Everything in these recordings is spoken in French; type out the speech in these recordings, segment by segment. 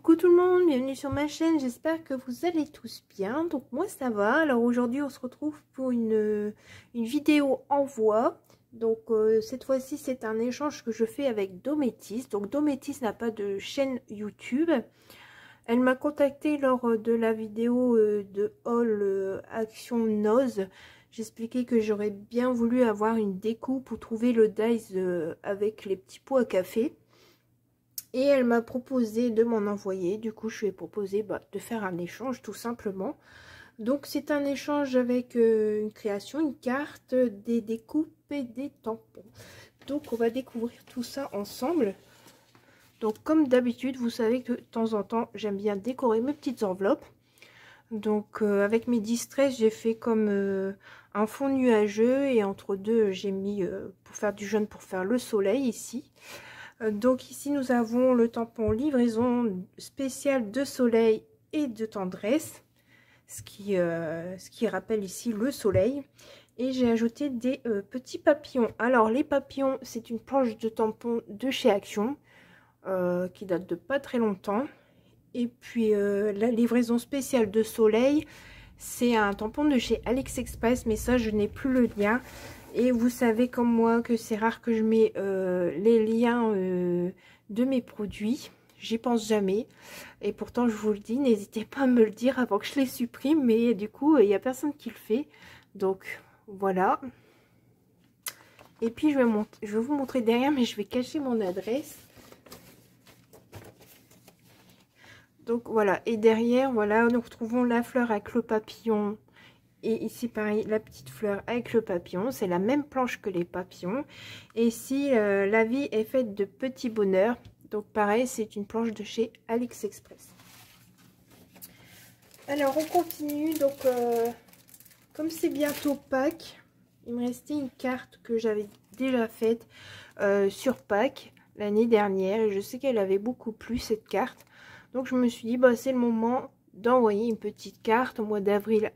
Coucou tout le monde, bienvenue sur ma chaîne, j'espère que vous allez tous bien. Donc moi ça va, alors aujourd'hui on se retrouve pour une vidéo en voix. Donc cette fois-ci c'est un échange que je fais avec Dométis. Donc Dométis n'a pas de chaîne YouTube. Elle m'a contacté lors de la vidéo de haul Action Nose. J'expliquais que j'aurais bien voulu avoir une découpe ou trouver le dice avec les petits pots à café. Et elle m'a proposé de m'en envoyer. Du coup, je lui ai proposé de faire un échange tout simplement. Donc, c'est un échange avec une création, une carte, des découpes et des tampons. Donc, on va découvrir tout ça ensemble. Donc, comme d'habitude, vous savez que de temps en temps, j'aime bien décorer mes petites enveloppes. Donc, avec mes distress, j'ai fait comme un fond nuageux. Et entre deux, j'ai mis, pour faire du jaune, pour faire le soleil ici. Donc ici nous avons le tampon livraison spéciale de soleil et de tendresse, ce qui rappelle ici le soleil. Et j'ai ajouté des petits papillons. Alors les papillons, c'est une planche de tampon de chez Action qui date de pas très longtemps. Et puis la livraison spéciale de soleil, c'est un tampon de chez AliExpress, mais ça je n'ai plus le lien. Et vous savez comme moi que c'est rare que je mets les liens de mes produits. J'y pense jamais. Et pourtant je vous le dis, n'hésitez pas à me le dire avant que je les supprime. Mais du coup, il n'y a personne qui le fait. Donc voilà. Et puis je vais vous montrer derrière, mais je vais cacher mon adresse. Donc voilà. Et derrière, voilà, nous retrouvons la fleur avec le papillon. Et ici, pareil, la petite fleur avec le papillon. C'est la même planche que les papillons. Et ici, la vie est faite de petits bonheurs. Donc, pareil, c'est une planche de chez AliExpress. Alors, on continue. Donc, comme c'est bientôt Pâques, il me restait une carte que j'avais déjà faite sur Pâques l'année dernière. Et je sais qu'elle avait beaucoup plu, cette carte. Donc, je me suis dit, c'est le moment d'envoyer une petite carte au mois d'avril.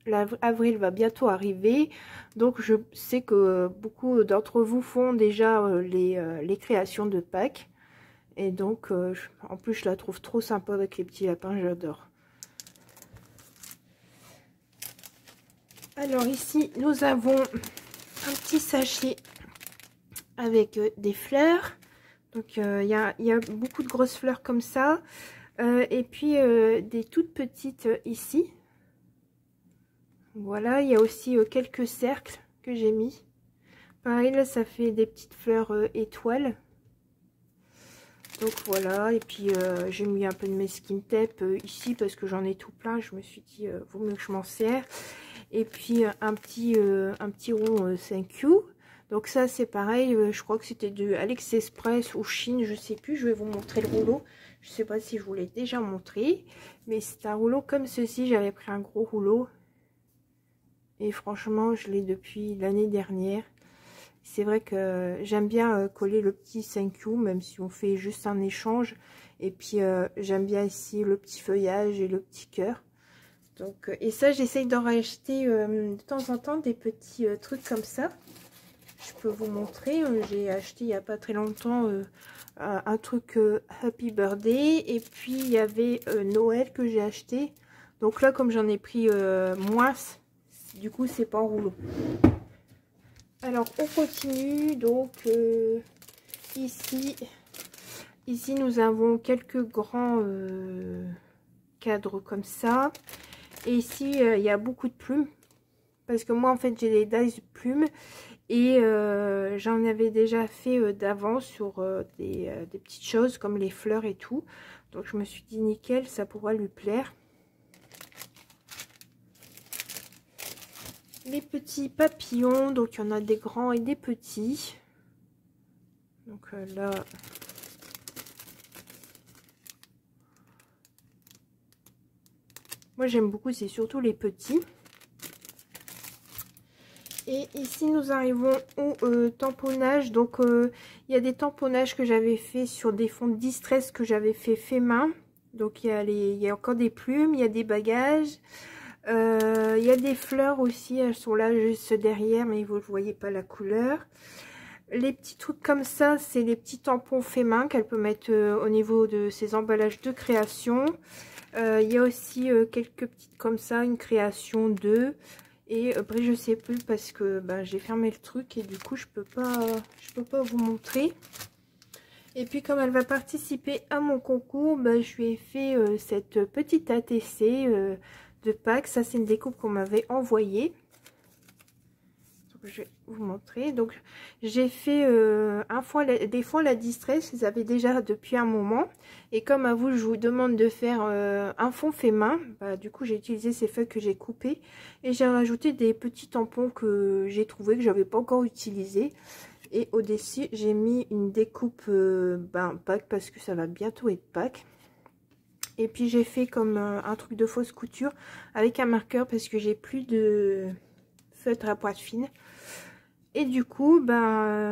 L'avril va bientôt arriver, donc je sais que beaucoup d'entre vous font déjà les créations de Pâques. Et donc, en plus, je la trouve trop sympa avec les petits lapins, j'adore. Alors ici, nous avons un petit sachet avec des fleurs. Donc, il y a beaucoup de grosses fleurs comme ça. Et puis, des toutes petites ici. Voilà, il y a aussi quelques cercles que j'ai mis. Pareil, là, ça fait des petites fleurs étoiles. Donc voilà, et puis j'ai mis un peu de masking tape ici parce que j'en ai tout plein. Je me suis dit, vaut mieux que je m'en sers. Et puis un petit rond thank you. Donc ça, c'est pareil, je crois que c'était de AliExpress ou Chine, je sais plus. Je vais vous montrer le rouleau. Je sais pas si je vous l'ai déjà montré, mais c'est un rouleau comme ceci. J'avais pris un gros rouleau. Et franchement, je l'ai depuis l'année dernière. C'est vrai que j'aime bien coller le petit thank you, même si on fait juste un échange. Et puis, j'aime bien ici le petit feuillage et le petit cœur. Donc, et ça, j'essaye d'en racheter de temps en temps des petits trucs comme ça. Je peux vous montrer. J'ai acheté il n'y a pas très longtemps un truc Happy Birthday. Et puis, il y avait Noël que j'ai acheté. Donc là, comme j'en ai pris moins... Du coup, c'est pas en rouleau. Alors, on continue. Donc, ici, nous avons quelques grands cadres comme ça. Et ici, il y a beaucoup de plumes. Parce que moi, en fait, j'ai des dies plumes. Et j'en avais déjà fait d'avant sur des petites choses comme les fleurs et tout. Donc, je me suis dit, nickel, ça pourra lui plaire. Les petits papillons, donc il y en a des grands et des petits. Donc là, moi j'aime beaucoup, c'est surtout les petits. Et ici nous arrivons au tamponnage. Donc il y a des tamponnages que j'avais fait sur des fonds de distress que j'avais fait main. Donc il y a encore des plumes, il y a des bagages. Il y a des fleurs aussi, elles sont là juste derrière, mais vous ne voyez pas la couleur. Les petits trucs comme ça, c'est les petits tampons faits main qu'elle peut mettre au niveau de ses emballages de création. Il y a aussi quelques petites comme ça, une création 2. Et après je sais plus parce que j'ai fermé le truc et du coup je peux pas vous montrer. Et puis comme elle va participer à mon concours, je lui ai fait cette petite ATC de Pâques. Ça c'est une découpe qu'on m'avait envoyée. Je vais vous montrer. Donc j'ai fait des foins la distress, je les avais déjà depuis un moment. Et comme à vous je vous demande de faire un fond fait main, du coup j'ai utilisé ces feuilles que j'ai coupées. Et j'ai rajouté des petits tampons que j'ai trouvé que j'avais pas encore utilisé. Et au-dessus j'ai mis une découpe Pâques parce que ça va bientôt être Pâques. Et puis j'ai fait comme un truc de fausse couture avec un marqueur parce que j'ai plus de feutre à pointe fine. Et du coup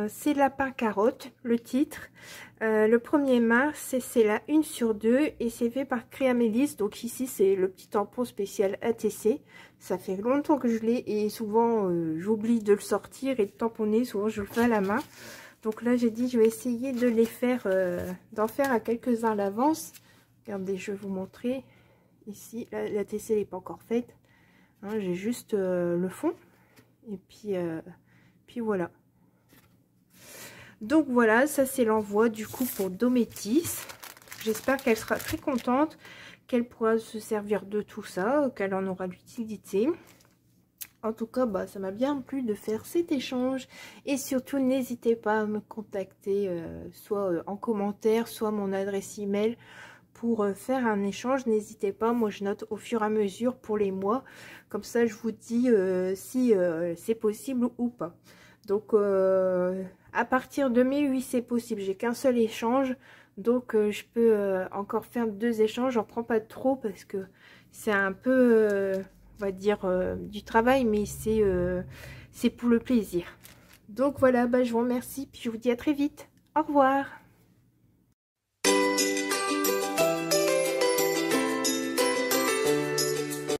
c'est Lapin Carotte le titre. Le 1er mars c'est la 1/2 et c'est fait par Créamélis. Donc ici c'est le petit tampon spécial ATC. Ça fait longtemps que je l'ai et souvent j'oublie de le sortir et de tamponner. Souvent je le fais à la main. Donc là j'ai dit je vais essayer de les faire, d'en faire à quelques-uns à l'avance. Regardez, je vais vous montrer. Ici l'ATC n'est pas encore faite, hein, j'ai juste le fond. Et puis voilà. Donc voilà, ça c'est l'envoi du coup pour Dométis. J'espère qu'elle sera très contente, qu'elle pourra se servir de tout ça, qu'elle en aura l'utilité. En tout cas, ça m'a bien plu de faire cet échange. Et surtout, n'hésitez pas à me contacter, soit en commentaire, soit mon adresse email pour faire un échange. N'hésitez pas, moi je note au fur et à mesure pour les mois. Comme ça, je vous dis si c'est possible ou pas. Donc, à partir de mai, oui, c'est possible. J'ai qu'un seul échange. Donc, je peux encore faire 2 échanges. J'en prends pas trop parce que c'est un peu, on va dire, du travail. Mais c'est pour le plaisir. Donc, voilà, je vous remercie. Puis, je vous dis à très vite. Au revoir.